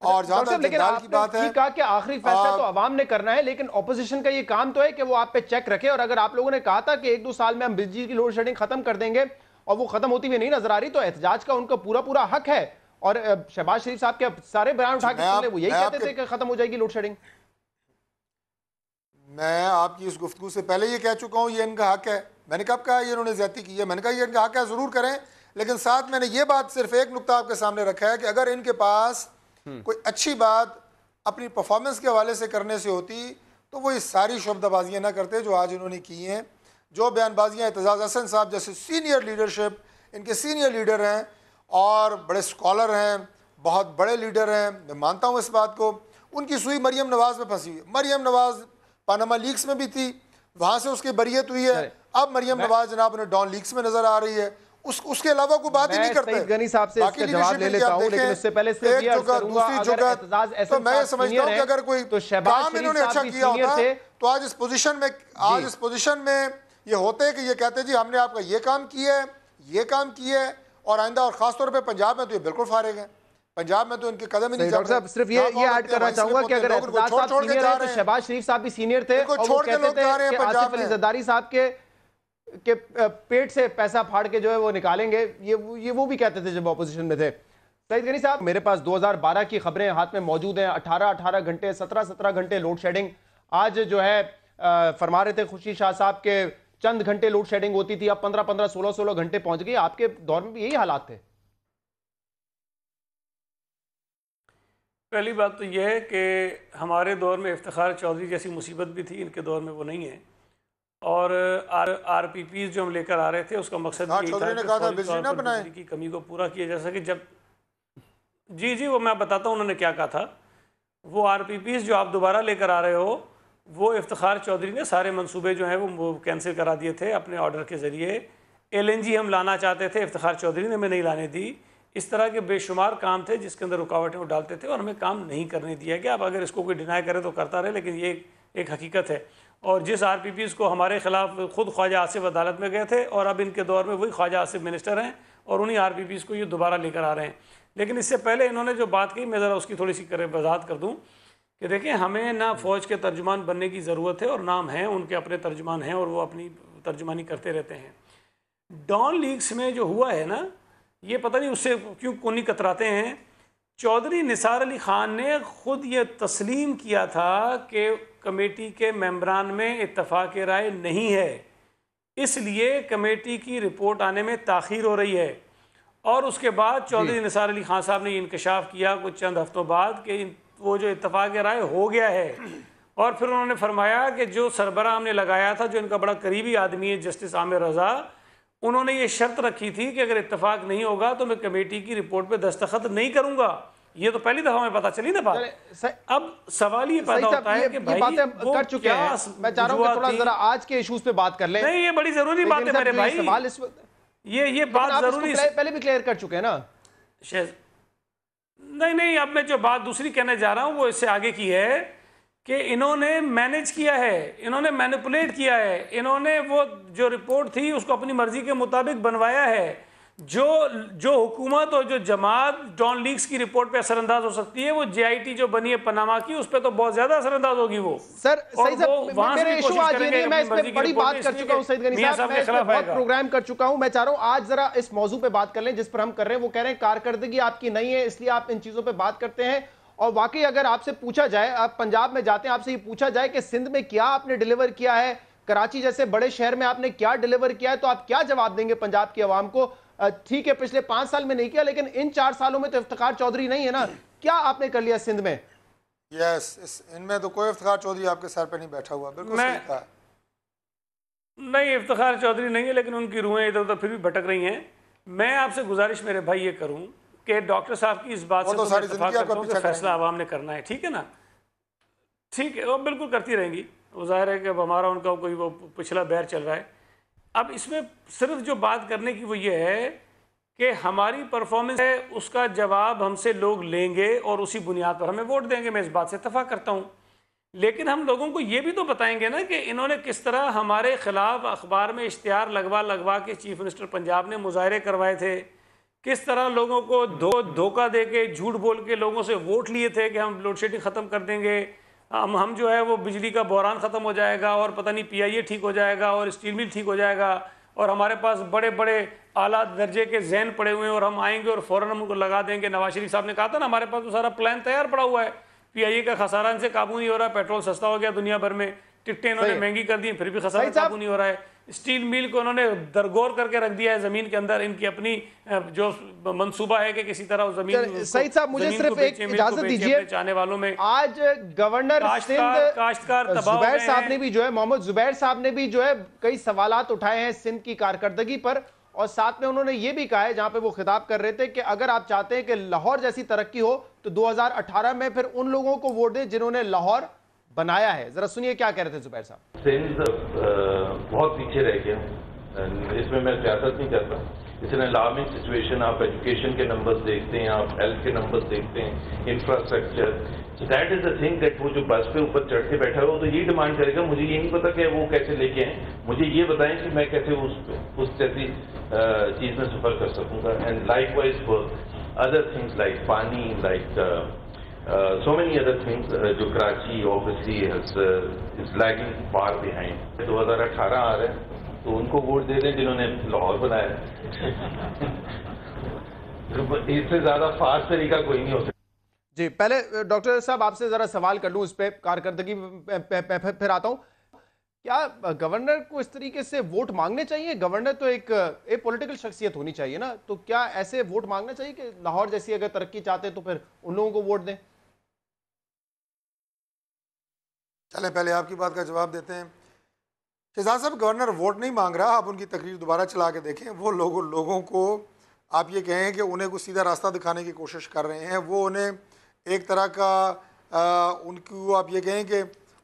और जहाँ तक जिंदाल की बात है, कहा कि आखिरी फैसला तो अवाम ने करना है, लेकिन ऑपोजिशन का ये काम तो है कि वो आप पे चेक रखे। और अगर आप लोगों ने कहा था कि 1-2 साल में हम बिजली की लोड शेडिंग खत्म कर देंगे और वो खत्म होती हुई नहीं नजर आ रही, तो एहतजाज का उनका पूरा हक है। और शहबाज शरीफ साहब के सारे बयान उठा के वो यही कहते थे कि खत्म हो जाएगी लोड शेडिंग। मैं आपकी इस गुफ्तगू से पहले ये कह चुका हूँ, ये इनका हक है। मैंने कब कहा ये इन्होंने ज्यादती की है? मैंने कहा ये इनका हक है, ज़रूर करें, लेकिन साथ मैंने ये बात सिर्फ एक नुक्ता आपके सामने रखा है कि अगर इनके पास कोई अच्छी बात अपनी परफॉर्मेंस के हवाले से करने से होती तो वो ये सारी शब्दबाजियाँ ना करते जो आज इन्होंने की हैं। जो बयानबाजियाँ एतजाज़ हसन साहब जैसे सीनियर लीडरशिप, इनके सीनियर लीडर हैं और बड़े स्कॉलर हैं, बहुत बड़े लीडर हैं, मैं मानता हूँ इस बात को। उनकी सुई मरियम नवाज़ में फंसी हुई। मरियम नवाज़ पानामा लीक्स में भी थी, वहाँ से उसकी बरियत हुई है। अब मरियम नवाज़ जनाब उन्हें डॉन लीक्स में नज़र आ रही है, उसके अलावा कोई बात ही नहीं करते। गनी साहब से इसका जवाब ले लेता हूं, लेकिन उससे पहले सिर्फ ये अर्ज करूंगा, अगर एतजाज ऐसे तो मैं समझता हूं कि अगर कोई तो काम इन्होंने अच्छा किया होता तो आज इस पोजीशन में ये होते कि ये कहते जी हमने आपका ये काम किया है, ये काम किया है, और आइंदा और ख़ास तौर पे पंजाब में तो ये बिल्कुल फारिग है। पंजाब में तो इनके कदम ही नहीं डॉक्टर साहब सिर्फ ये ऐड करना चाहूंगा कि अगर एतजाज साहब सीनियर है तो शहबाज शरीफ साहब भी सीनियर थे और वो कहते थे कि आसिफ अली जरदारी साहब के पेट से पैसा फाड़ के जो है वो निकालेंगे, ये वो भी कहते थे जब ऑपोजिशन में थे। सईद गनी साहब, मेरे पास 2012 की खबरें हाथ में मौजूद हैं, 18 घंटे 17 घंटे लोड शेडिंग। आज जो है फरमा रहे थे खुर्शीद शाह साहब के चंद घंटे लोड शेडिंग होती थी, अब 15 16 घंटे पहुंच गई। आपके दौर में भी यही हालात थे? पहली बात तो यह है कि हमारे दौर में इफ्तिखार चौधरी जैसी मुसीबत भी थी, इनके दौर में वो नहीं है। और आरपीपी जो हम लेकर आ रहे थे उसका मकसद बिजली की कमी को पूरा किया जा सके। जब जी वो मैं बताता हूँ उन्होंने क्या कहा था। वो आरपीपी जो आप दोबारा लेकर आ रहे हो, वो इफ्तिखार चौधरी ने सारे मंसूबे जो हैं वो कैंसिल करा दिए थे अपने ऑर्डर के ज़रिए। LNG हम लाना चाहते थे, इफ्तिखार चौधरी ने हमें नहीं लाने दी। इस तरह के बेशुमार काम थे जिसके अंदर रुकावटें वो डालते थे और हमें काम नहीं करने दिया गया। अब अगर इसको कोई डिनाई करे तो करता रहे, लेकिन ये एक हकीकत है। और जिस RPPs को हमारे ख़िलाफ़ खुद ख्वाजा आसिफ अदालत में गए थे और अब इनके दौर में वही ख्वाजा आसिफ मिनिस्टर हैं और उन्हीं RPPs को ये दोबारा लेकर आ रहे हैं। लेकिन इससे पहले इन्होंने जो बात की, मैं ज़रा उसकी थोड़ी सी वजाहत कर दूँ कि देखें, हमें ना फ़ौज के तर्जुमान बनने की ज़रूरत है और नाम हैं उनके अपने तर्जुमान हैं और वो अपनी तर्जुमानी करते रहते हैं। डॉन लीग्स में जो हुआ है ना, ये पता नहीं उससे क्यों कोनी कतराते हैं। चौधरी निसार अली ख़ान ने ख़ुद ये तस्लीम किया था कि कमेटी के मेंबरान में इत्तफ़ाक़ राय नहीं है, इसलिए कमेटी की रिपोर्ट आने में ताख़ीर हो रही है। और उसके बाद चौधरी निसार अली ख़ान साहब ने ये इंकशाफ किया कुछ चंद हफ्तों बाद कि वो जो इत्तफ़ाक़ राय हो गया है। और फिर उन्होंने फरमाया कि जो सरबराह हमने लगाया था, जो इनका बड़ा करीबी आदमी है जस्टिस आमिर रज़ा, उन्होंने ये शर्त रखी थी कि अगर इत्तफाक नहीं होगा तो मैं कमेटी की रिपोर्ट पे दस्तखत नहीं करूंगा। ये तो पहली दफा हमें पता चली ना बात। अब सवाल ये पैदा होता है कि भाई बातें कर चुके हैं, मैं चाह रहा हूं कि थोड़ा जरा आज के इश्यूज पे बात कर लें। नहीं, ये बड़ी जरूरी बात है मेरे भाई, सवाल इस ये बात जरूरी पहले भी क्लियर कर चुके हैं ना। नहीं, अब मैं जो बात दूसरी कहने जा रहा हूं वो इससे आगे की है कि इन्होंने मैनेज किया है, इन्होंने मैनिपुलेट किया है, इन्होंने वो जो रिपोर्ट थी उसको अपनी मर्जी के मुताबिक बनवाया है। जो हुकूमत और जो जमात डॉन लीग्स की रिपोर्ट पे असरअंदाज हो सकती है, वो JIT जो बनी है पनामा की, उस पर तो बहुत ज्यादा असरअंदाज होगी वो। सर सही मेरे इशू आज ये नहीं, मैं इस पे बड़ी बात कर चुका हूं सईद गनी साहब, मैं इस पे बहुत प्रोग्राम कर चुका हूं। मैं चाह रहा हूं आज जरा इस मौजू पे बात कर लें जिस पर हम कर रहे हैं। वो कह रहे हैं कारकर्दगी आपकी नहीं है, इसलिए आप इन चीजों पर बात करते हैं। और वाकई अगर आपसे पूछा जाए, आप पंजाब में जाते हैं, आपसे ये पूछा जाए कि सिंध में क्या आपने डिलीवर किया है, कराची जैसे बड़े शहर में आपने क्या डिलीवर किया है, तो आप क्या जवाब देंगे पंजाब की आवाम को? ठीक है पिछले 5 साल में नहीं किया, लेकिन इन 4 सालों में तो इफ्तिखार चौधरी नहीं है ना, क्या आपने कर लिया सिंध में? यस, इनमें तो कोई इफ्तिखार चौधरी आपके सर पे नहीं बैठा हुआ, बिल्कुल सही कहा। नहीं, इफ्तिखार चौधरी नहीं है, लेकिन उनकी रूहें इधर उधर फिर भी भटक रही हैं। मैं आपसे गुजारिश मेरे भाई ये करूं कि डॉक्टर साहब की इस बात से तो मैं इत्तेफाक करता हूं कि फैसला आवाम ने करना है, ठीक है ना? ठीक है, वो बिल्कुल करती रहेंगी। वो जाहिर है कि अब हमारा उनका कोई वो पिछला बैर चल रहा है। अब इसमें सिर्फ जो बात करने की वो ये है कि हमारी परफॉर्मेंस है, उसका जवाब हमसे लोग लेंगे और उसी बुनियाद पर हमें वोट देंगे। मैं इस बात से इत्तेफाक करता हूँ, लेकिन हम लोगों को ये भी तो बताएंगे ना कि इन्होंने किस तरह हमारे खिलाफ अखबार में इश्तिहार लगवा के चीफ मिनिस्टर पंजाब ने मुजाहरे करवाए थे, किस तरह लोगों को धोखा दे के झूठ बोल के लोगों से वोट लिए थे कि हम लोड शेडिंग ख़त्म कर देंगे, हम जो है वो बिजली का बहरान ख़त्म हो जाएगा और पता नहीं PIA ठीक हो जाएगा और स्टील मिल ठीक हो जाएगा और हमारे पास बड़े बड़े आला दर्जे के जहन पड़े हुए हैं और हम आएंगे और फ़ौरन हम उनको लगा देंगे। नवाज शरीफ साहब ने कहा था ना, हमारे पास तो सारा प्लान तैयार पड़ा हुआ है, PIA का खसारा इनसे काबू नहीं हो रहा, पेट्रोल सस्ता हो गया दुनिया भर में, टिकटें इन्होंने महंगी कर दी, फिर भी खसारा काबू नहीं हो रहा है। स्टील मिल को उन्होंने दरगोर करके रख दिया है ज़मीन के अंदर। इनकी अपनी जो मंसूबा है कि किसी तरह ज़मीन। सईद साहब, मुझे सिर्फ एक इजाजत दीजिए, चाहने वालों में आज गवर्नर काश्तकार जुबैर साहब ने भी जो है, मोहम्मद जुबैर साहब ने भी जो है कई सवालात उठाए हैं सिंध की कारकर्दगी पर, और साथ में उन्होंने ये भी कहा है जहां पे वो खिताब कर रहे थे कि अगर आप चाहते हैं कि लाहौर जैसी तरक्की हो तो 2018 में फिर उन लोगों को वोट दें जिन्होंने लाहौर बनाया है। जरा सुनिए क्या कह रहे थे जुबैर साहब। सिंध बहुत पीछे रह गया, इसमें मैं सियासत नहीं करता। It's an alarming situation. आप एजुकेशन के नंबर्स देखते हैं, आप हेल्थ के नंबर्स देखते हैं, infrastructure, that is the thing that वो जो बस पे ऊपर चढ़ के बैठा हो तो ये डिमांड करेगा, मुझे ये नहीं पता कि वो कैसे लेके आए, मुझे ये बताएं कि मैं कैसे उस जैसी चीज में सफर कर सकूंगा। And like wise other things like pani, like so many other things. जो Karachi obviously is lagging far behind. 2018 आ रहे हैं, तो उनको वोट दे दें जिन्होंने लाहौर बनाया। इससे ज्यादा फास्ट तरीका कोई नहीं हो सकता। जी, पहले डॉक्टर साहब आपसे जरा सवाल कर लूं इस पे कारकर्दगी पे फिर आता हूं। क्या गवर्नर को इस तरीके से वोट मांगने चाहिए? गवर्नर तो एक पॉलिटिकल शख्सियत होनी चाहिए ना, तो क्या ऐसे वोट मांगना चाहिए कि लाहौर जैसी अगर तरक्की चाहते तो फिर उन लोगों को वोट दें? चलें पहले आपकी बात का जवाब देते हैं। शहजाद साहब, गवर्नर वोट नहीं मांग रहा, आप उनकी तकरीर दोबारा चला के देखें। वो लोगों को आप ये कहें कि उन्हें कुछ सीधा रास्ता दिखाने की कोशिश कर रहे हैं। वो उन्हें एक तरह का उनको आप ये कहें कि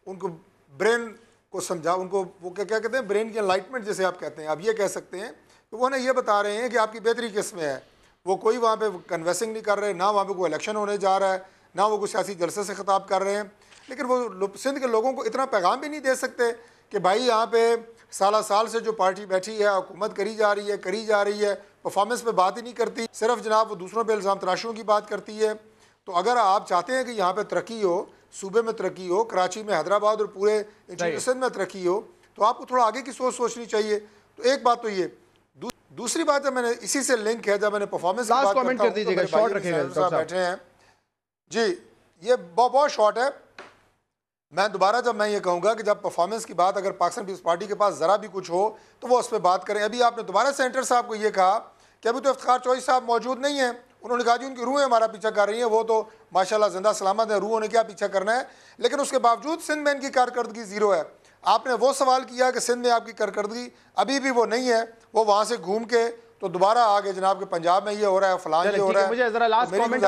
उनको ब्रेन को समझा, उनको वो क्या कहते हैं, ब्रेन की एनलाइटमेंट जैसे आप कहते हैं, आप ये कह सकते हैं कि वो उन्हें ये बता रहे हैं कि आपकी बेहतरी किस में है। वो कोई वहाँ पे कन्वेंसिंग नहीं कर रहे, ना वहाँ पे कोई इलेक्शन होने जा रहा है, ना वो कोई सियासी जलसे से खिताब कर रहे हैं। लेकिन वो सिंध के लोगों को इतना पैगाम भी नहीं दे सकते कि भाई यहाँ पे साल से जो पार्टी बैठी है, हुकूमत करी जा रही है, परफॉर्मेंस पे बात ही नहीं करती, सिर्फ जनाब वो दूसरों पे इल्ज़ाम तराशियों की बात करती है। तो अगर आप चाहते हैं कि यहाँ पे तरक्की हो, सूबे में तरक्की हो, कराची में, हैदराबाद और पूरे सिंध में तरक्की हो, तो आपको थोड़ा आगे की सोचनी चाहिए। तो एक बात तो ये, दूसरी बात है, मैंने इसी से लिंक है, जब मैंने परफॉर्मेंस की बात करता हूं, तो बैठे हैं जी, ये बहुत शॉर्ट है। मैं दोबारा जब मैं ये कहूँगा कि जब परफॉर्मेंस की बात अगर पाकिस्तान पीपल्स पार्टी के पास ज़रा भी कुछ हो तो वो उस पर बात करें। अभी आपने दोबारा सेंटर साहब को ये कहा कि अभी तो इफ्तिखार चौधरी साहब मौजूद नहीं है। उन्होंने कहा जी उनकी रूहें हमारा पीछा कर रही हैं, वो तो माशाल्लाह जिंदा सलामत है, रूहों ने क्या पीछा करना है। लेकिन उसके बावजूद सिंध में इनकी कारकर्दगी ज़ीरो है। आपने वो सवाल किया कि सिंध में आपकी कारकर्दगी, अभी भी वो नहीं है। वो वहाँ से घूम के तो दोबारा आगे जनाब के पंजाब में ये हो रहा है, फलां ये हो रहा है। मुझे जरा लास्ट कमेंट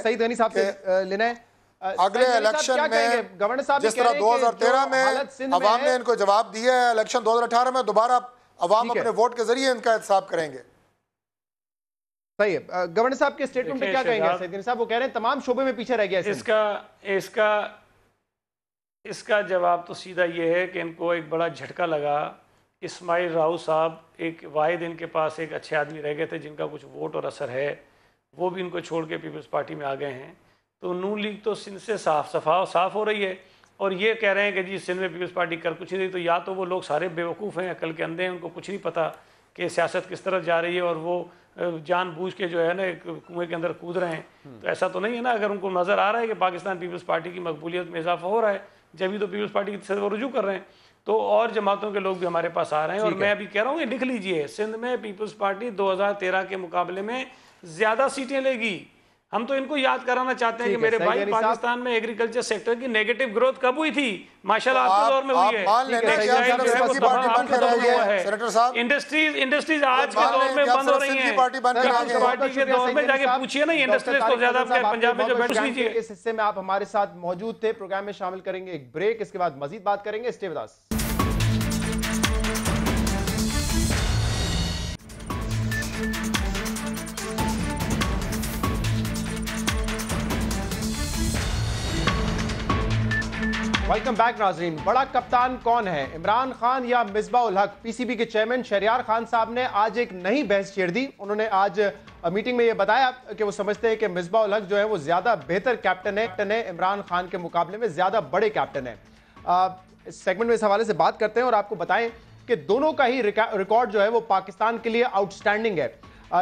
सईद गनी साहब से लेना है। अगले इलेक्शन में गवर्नर साहब जिस तरह 2013 में अवाम ने इनको जवाब दिया है, इलेक्शन 2018 में दोबारा अवाम अपने वोट के जरिए इनका एहतसाब करेंगे। सही है। गवर्नर साहब के स्टेटमेंट पे क्या कहेंगे? सईद गनी साहब वो कह रहे हैं तमाम शोबे में पीछे रह गया। इसका जवाब तो सीधा ये है कि इनको एक बड़ा झटका लगा। इस्माइल राव साहब एक वाहिद इनके पास एक अच्छे आदमी रह गए थे जिनका कुछ वोट और असर है, वो भी इनको छोड़ के पीपल्स पार्टी में आ गए हैं। तो नून लीग तो सिंध से साफ हो रही है और ये कह रहे हैं कि जी सिंध में पीपल्स पार्टी कर कुछ नहीं। तो या तो वो लोग सारे बेवकूफ़ हैं, अकल के अंधे हैं, उनको कुछ नहीं पता कि सियासत किस तरफ जा रही है और वो जानबूझ के जो है ना एक कुएं के अंदर कूद रहे हैं। तो ऐसा तो नहीं है ना। अगर उनको नज़र आ रहा है कि पाकिस्तान पीपल्स पार्टी की मकबूलियत में इजाफा हो रहा है, जब भी तो पीपल्स पार्टी की तरफ रुजू कर रहे हैं, तो और जमातों के लोग भी हमारे पास आ रहे हैं। और मैं अभी कह रहा हूँ, ये लिख लीजिए, सिंध में पीपल्स पार्टी 2013 के मुकाबले में ज़्यादा सीटें लेगी। हम तो इनको याद कराना चाहते हैं कि मेरे भाई, पाकिस्तान में एग्रीकल्चर सेक्टर की नेगेटिव ग्रोथ कब हुई थी? माशाल्लाह आपके दौर में हुई है। इंडस्ट्रीज आज के दौर में बंद हो रही हैं। पार्टी के दौर में जाके पूछिए ना, इंडस्ट्रीज तो ज्यादा पंजाब में जो बैठ लीजिए। इस हिस्से में आप हमारे साथ मौजूद थे, प्रोग्राम में शामिल करेंगे एक ब्रेक, इसके बाद मजीद बात करेंगे। Stay with us. Welcome back नाजरीन। बड़ा कप्तान कौन है, इमरान खान या मिसबाउल हक? पीसीबी के चेयरमैन शहरियार खान साहब ने आज एक नई बहस छेड़ दी। उन्होंने आज मीटिंग में यह बताया कि वो समझते हैं कि मिसबाउल हक जो है वो ज्यादा बेहतर कैप्टन है, इमरान खान के मुकाबले में ज्यादा बड़े कैप्टन है। इस सेगमेंट में इस हवाले से बात करते हैं और आपको बताएं कि दोनों का ही रिकॉर्ड जो है वो पाकिस्तान के लिए आउटस्टैंडिंग है।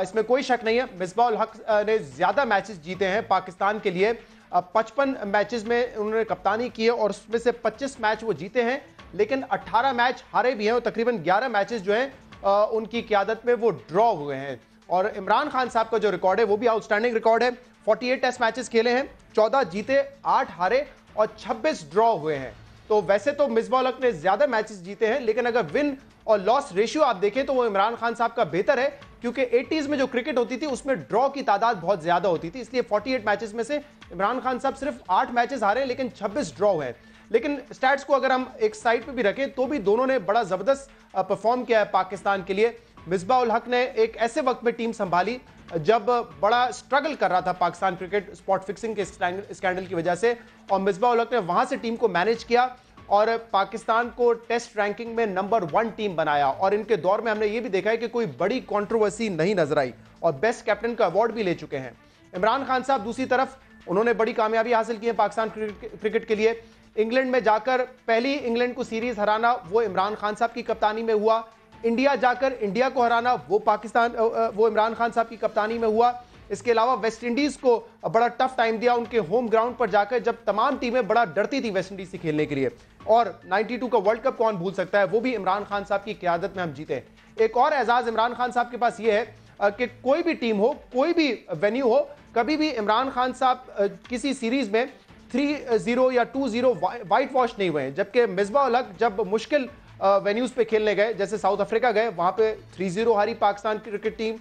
इसमें कोई शक नहीं है। मिसबाउल हक ने ज्यादा मैचेस जीते हैं पाकिस्तान के लिए। 55 मैचेस में उन्होंने कप्तानी की है और उसमें से 25 मैच वो जीते हैं, लेकिन 18 मैच हारे भी हैं और तकरीबन 11 मैचेस जो हैं उनकी क़यादत में वो ड्रॉ हुए हैं। और इमरान खान साहब का जो रिकॉर्ड है वो भी आउटस्टैंडिंग रिकॉर्ड है। 48 टेस्ट मैचेस खेले हैं, 14 जीते, 8 हारे और 26 ड्रॉ हुए हैं। तो वैसे तो मिसबाउल हक ने ज्यादा मैचेस जीते हैं, लेकिन अगर विन और लॉस रेशियो आप देखें तो वो इमरान खान साहब का बेहतर है, क्योंकि 80s में जो क्रिकेट होती थी उसमें ड्रॉ की तादाद बहुत ज्यादा होती थी। इसलिए 48 मैचेस में से इमरान खान साहब सिर्फ 8 मैचेस हारे, लेकिन 26 ड्रॉ हुए। लेकिन स्टैट्स को अगर हम एक साइड पे भी रखें तो भी दोनों ने बड़ा जबरदस्त परफॉर्म किया है पाकिस्तान के लिए। मिसबाउल हक ने एक ऐसे वक्त में टीम संभाली जब बड़ा स्ट्रगल कर रहा था पाकिस्तान क्रिकेट स्पॉट फिक्सिंग के स्कैंडल की वजह से, और मिसबाउल हक ने वहां से टीम को मैनेज किया और पाकिस्तान को टेस्ट रैंकिंग में नंबर 1 टीम बनाया। और इनके दौर में हमने ये भी देखा है कि कोई बड़ी कंट्रोवर्सी नहीं नजर आई और बेस्ट कैप्टन का अवार्ड भी ले चुके हैं। इमरान खान साहब दूसरी तरफ, उन्होंने बड़ी कामयाबी हासिल की है पाकिस्तान क्रिकेट के लिए। इंग्लैंड में जाकर पहली इंग्लैंड को सीरीज हराना वो इमरान खान साहब की कप्तानी में हुआ। इंडिया जाकर इंडिया को हराना वो इमरान खान साहब की कप्तानी में हुआ। इसके अलावा वेस्ट इंडीज को बड़ा टफ टाइम दिया उनके होम ग्राउंड पर जाकर, जब तमाम टीमें बड़ा डरती थी वेस्ट इंडीज से खेलने के लिए। और 92 का वर्ल्ड कप कौन भूल सकता है, वो भी इमरान खान साहब की क़यादत में हम जीते। एक और एजाज इमरान खान साहब के पास ये है कि कोई भी टीम हो, कोई भी वेन्यू हो, कभी भी इमरान खान साहब किसी सीरीज में 3-0 या 2-0 वाइट वॉश नहीं हुए। जबकि मिसबाह उल हक जब मुश्किल वेन्यूज पे खेलने गए, जैसे साउथ अफ्रीका गए, वहां पे 3-0 हारी पाकिस्तान क्रिकेट टीम।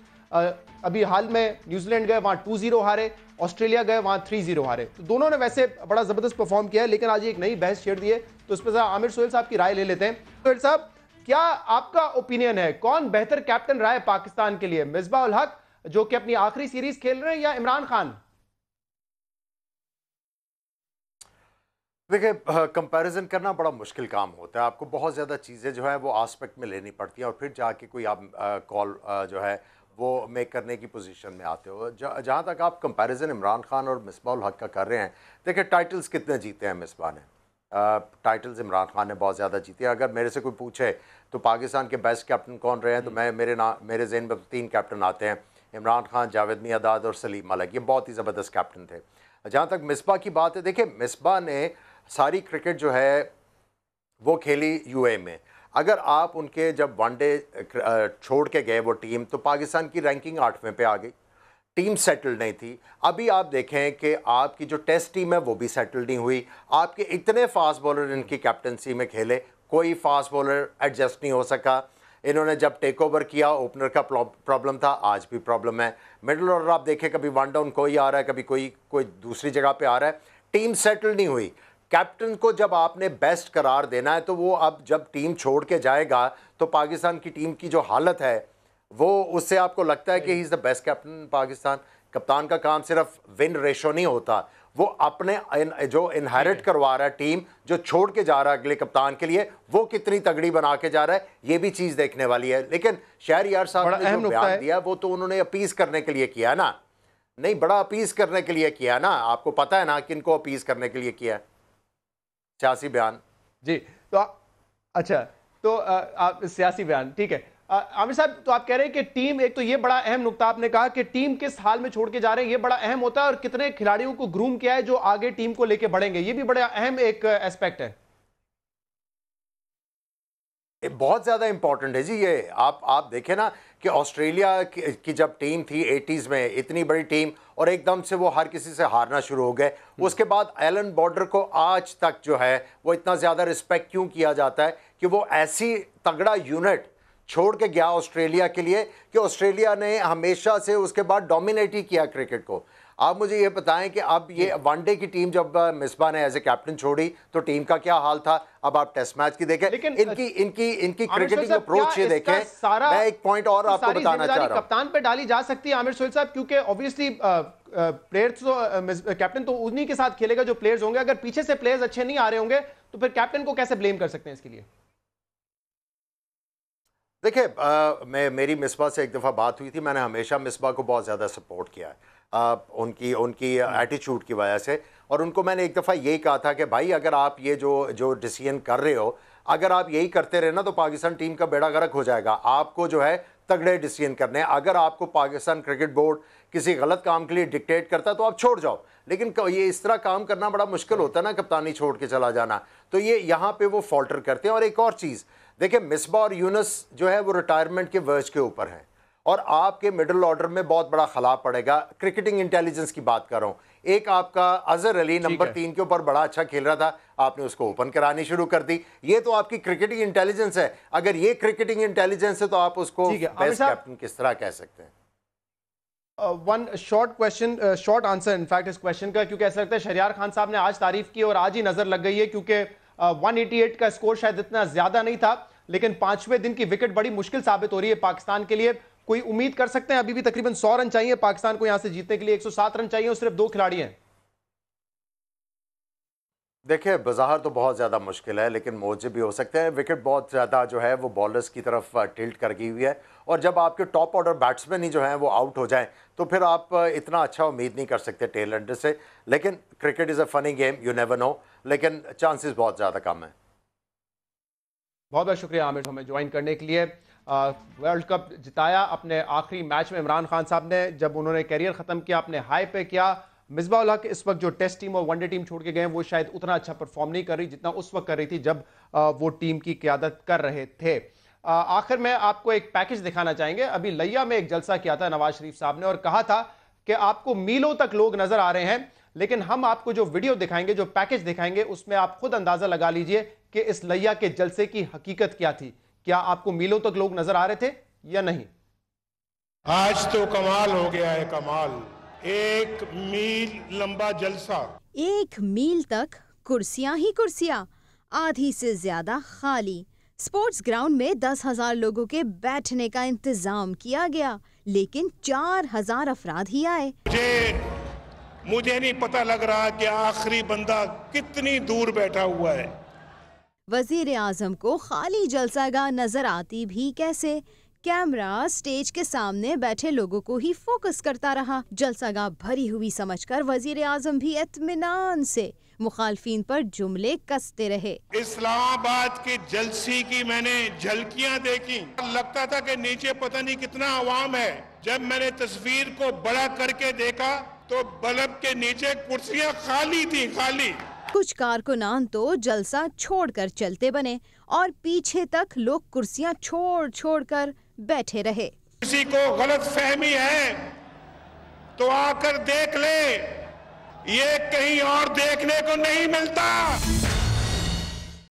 अभी हाल में न्यूजीलैंड गए, वहां 2-0 हारे। ऑस्ट्रेलिया गए, वहां 3-0 हारे। तो दोनों ने वैसे बड़ा जबरदस्त परफॉर्म किया है, लेकिन आज एक नई बहस छेड़ दी है, तो इस पर आमिर सोहेल साहब की राय ले लेते हैं। सोहेल साहब, क्या आपका ओपिनियन है, कौन बेहतर कैप्टन रहा है पाकिस्तान के लिए, मिसबाह उल हक जो कि अपनी आखिरी सीरीज खेल रहे हैं, या इमरान खान? देखिए, कंपैरिजन करना बड़ा मुश्किल काम होता है। आपको बहुत ज़्यादा चीज़ें जो है वो आस्पेक्ट में लेनी पड़ती हैं और फिर जाके कोई आप कॉल जो है वो मेक करने की पोजीशन में आते हो। जहाँ तक आप कंपैरिजन इमरान खान और मिसबाह उल हक का कर रहे हैं, देखिए टाइटल्स कितने जीते हैं मिसबाह ने, टाइटल्स इमरान खान ने बहुत ज़्यादा जीते हैं। अगर मेरे से कोई पूछे तो पाकिस्तान के बेस्ट कैप्टन कौन रहे हैं, तो मेरे ज़हन में 3 कैप्टन आते हैं, इमरान खान, जावेद मियांदाद और सलीम मलिक। ये बहुत ही ज़बरदस्त कैप्टन थे। जहाँ तक मिसबाह की बात है, देखिए मिसबाह ने सारी क्रिकेट जो है वो खेली यूए में। अगर आप उनके जब वनडे छोड़ के गए वो टीम, तो पाकिस्तान की रैंकिंग 8वें पे आ गई, टीम सेटल नहीं थी। अभी आप देखें कि आपकी जो टेस्ट टीम है वो भी सेटल नहीं हुई। आपके इतने फास्ट बॉलर इनकी कैप्टनसी में खेले, कोई फास्ट बॉलर एडजस्ट नहीं हो सका। इन्होंने जब टेक ओवर किया, ओपनर का प्रॉब्लम था, आज भी प्रॉब्लम है। मिडल ऑर्डर आप देखें, कभी वन डाउन कोई आ रहा है, कभी कोई दूसरी जगह पे आ रहा है, टीम सेटल नहीं हुई। कैप्टन को जब आपने बेस्ट करार देना है, तो वो अब जब टीम छोड़ के जाएगा तो पाकिस्तान की टीम की जो हालत है वो, उससे आपको लगता है कि he is the best captain Pakistan. कप्तान का काम सिर्फ विन रेशो नहीं होता, वो अपने जो इनहेरिट करवा रहा है टीम, जो छोड़ के जा रहा है अगले कप्तान के लिए, वो कितनी तगड़ी बना के जा रहा है, ये भी चीज़ देखने वाली है। लेकिन शहरयार साहब ने जो बयान दिया वो तो उन्होंने अपीज़ करने के लिए किया ना, नहीं बड़ा अपीज़ करने के लिए किया ना। आपको पता है ना किनको अपीज़ करने के लिए किया, सियासी बयान जी। तो अच्छा, तो आप सियासी बयान, ठीक है। आमिर साहब, तो आप कह रहे हैं कि टीम, एक तो ये बड़ा अहम नुकता आपने कहा कि टीम किस हाल में छोड़ के जा रहे हैं, ये बड़ा अहम होता है, और कितने खिलाड़ियों को ग्रूम किया है जो आगे टीम को लेके बढ़ेंगे, ये भी बड़ा अहम एक एस्पेक्ट है। बहुत ज़्यादा इंपॉर्टेंट है जी ये। आप देखें ना कि ऑस्ट्रेलिया की जब टीम थी 80s में, इतनी बड़ी टीम, और एकदम से वो हर किसी से हारना शुरू हो गए। उसके बाद एलन बॉर्डर को आज तक जो है वो इतना ज़्यादा रिस्पेक्ट क्यों किया जाता है कि वो ऐसी तगड़ा यूनिट छोड़ के गया ऑस्ट्रेलिया के लिए कि ऑस्ट्रेलिया ने हमेशा से उसके बाद डोमिनेट ही किया क्रिकेट को। आप मुझे ये बताएं कि अब ये वनडे की टीम जब मिसबाह ने एज ए कैप्टन छोड़ी तो टीम का क्या हाल था। अब आप टेस्ट मैच की देखें, लेकिन इनकी क्रिकेटिंग अप्रोच ये देखें। मैं एक पॉइंट और आपको बताना चाह रहा हूं, कप्तान पे डाली जा सकती है आमिर सोहेल साहब, क्योंकि ऑब्वियसली प्लेयर्स तो कैप्टन तो उन्हीं के साथ खेलेगा जो प्लेयर्स होंगे। अगर पीछे से प्लेयर्स अच्छे नहीं आ रहे होंगे तो फिर कैप्टन को कैसे ब्लेम कर सकते हैं इसके लिए? देखिए, मेरी मिसबाह से एक दफ़ा बात हुई थी, मैंने हमेशा मिसबाह को बहुत ज़्यादा सपोर्ट किया है उनकी एटीट्यूड की वजह से। और उनको मैंने एक दफ़ा यही कहा था कि भाई अगर आप ये जो डिसीजन कर रहे हो, अगर आप यही करते रहे ना तो पाकिस्तान टीम का बेड़ा गर्क हो जाएगा। आपको जो है तगड़े डिसीजन करने हैं। अगर आपको पाकिस्तान क्रिकेट बोर्ड किसी गलत काम के लिए डिक्टेट करता है तो आप छोड़ जाओ, लेकिन ये इस तरह काम करना बड़ा मुश्किल होता है ना, कप्तानी छोड़ के चला जाना। तो ये यहाँ पे वो फॉल्टर करते हैं। और एक और चीज़ देखिए, मिसबाह और यूनुस जो है वो रिटायरमेंट के वर्ज के ऊपर है, और आपके मिडिल ऑर्डर में बहुत बड़ा खला पड़ेगा। क्रिकेटिंग इंटेलिजेंस की बात कर रहा हूँ। एक आपका अजहर अली नंबर 3 के ऊपर बड़ा अच्छा खेल रहा था, आपने उसको ओपन करानी शुरू कर दी। ये तो आपकी क्रिकेटिंग इंटेलिजेंस है। अगर ये क्रिकेटिंग इंटेलिजेंस है तो आप उसको बेस्ट कैप्टन किस तरह कह सकते हैं? One short question, short answer in fact इस क्वेश्चन का, क्योंकि ऐसा लगता है शहरयार खान साहब ने आज तारीफ की और आज ही नजर लग गई है, क्योंकि 188 का स्कोर शायद इतना ज्यादा नहीं था, लेकिन 5वें दिन की विकेट बड़ी मुश्किल साबित हो रही है पाकिस्तान के लिए। कोई उम्मीद कर सकते हैं? अभी भी तकरीबन 100 रन चाहिए पाकिस्तान को यहां से जीतने के लिए, 107 रन चाहिए और सिर्फ 2 खिलाड़ी हैं। देखिए बज़ाहिर तो बहुत ज़्यादा मुश्किल है, लेकिन मौजब भी हो सकते हैं। विकेट बहुत ज़्यादा जो है वो बॉलर्स की तरफ टिल्ट कर गई हुई है, और जब आपके टॉप ऑर्डर बैट्समैन ही जो हैं वो आउट हो जाएं तो फिर आप इतना अच्छा उम्मीद नहीं कर सकते टेल एंडर से। लेकिन cricket is a funny game, you never know, लेकिन चांसेस बहुत ज़्यादा कम है। बहुत बहुत शुक्रिया आमिर हमें ज्वाइन करने के लिए। वर्ल्ड कप जिताया अपने आखिरी मैच में इमरान खान साहब ने, जब उन्होंने कैरियर ख़त्म किया अपने हाई पे किया। मिसबाह उल हक इस वक्त जो टेस्ट टीम और वनडे टीम छोड़ के गए वो शायद उतना अच्छा परफॉर्म नहीं कर रही जितना उस वक्त कर रही थी जब वो टीम की क़यादत कर रहे थे। आखिर में आपको एक पैकेज दिखाना चाहेंगे। अभी लिया में एक जलसा किया था नवाज शरीफ साहब ने और कहा था कि आपको मीलों तक लोग नजर आ रहे हैं, लेकिन हम आपको जो वीडियो दिखाएंगे, जो पैकेज दिखाएंगे, उसमें आप खुद अंदाजा लगा लीजिए कि इस लिया के जलसे की हकीकत क्या थी। क्या आपको मीलों तक लोग नजर आ रहे थे या नहीं? आज तो कमाल हो गया है, कमाल। 1 मील लंबा जलसा, 1 मील तक कुर्सियां ही कुर्सियां, आधी से ज्यादा खाली। स्पोर्ट्स ग्राउंड में 10,000 लोगों के बैठने का इंतजाम किया गया, लेकिन 4,000 अफराद ही आए। मुझे नहीं पता लग रहा कि आखिरी बंदा कितनी दूर बैठा हुआ है। वजीर आजम को खाली जलसागाह नजर आती भी कैसे? कैमरा स्टेज के सामने बैठे लोगों को ही फोकस करता रहा। जलसागाह भरी हुई समझकर वजीर आजम भी इत्मीनान से मुखालफिन पर जुमले कसते रहे। इस्लामाबाद के जलसी की मैंने झलकियां देखी, लगता था कि नीचे पता नहीं कितना अवाम है। जब मैंने तस्वीर को बड़ा करके देखा तो बल्ब के नीचे कुर्सियां खाली थी, खाली। कुछ कारकुनान तो जलसा छोड़कर चलते बने और पीछे तक लोग कुर्सियां छोड़ छोड़ कर बैठे रहे। किसी को गलत फहमी है तो आकर देख ले, ये कहीं और देखने को नहीं मिलता।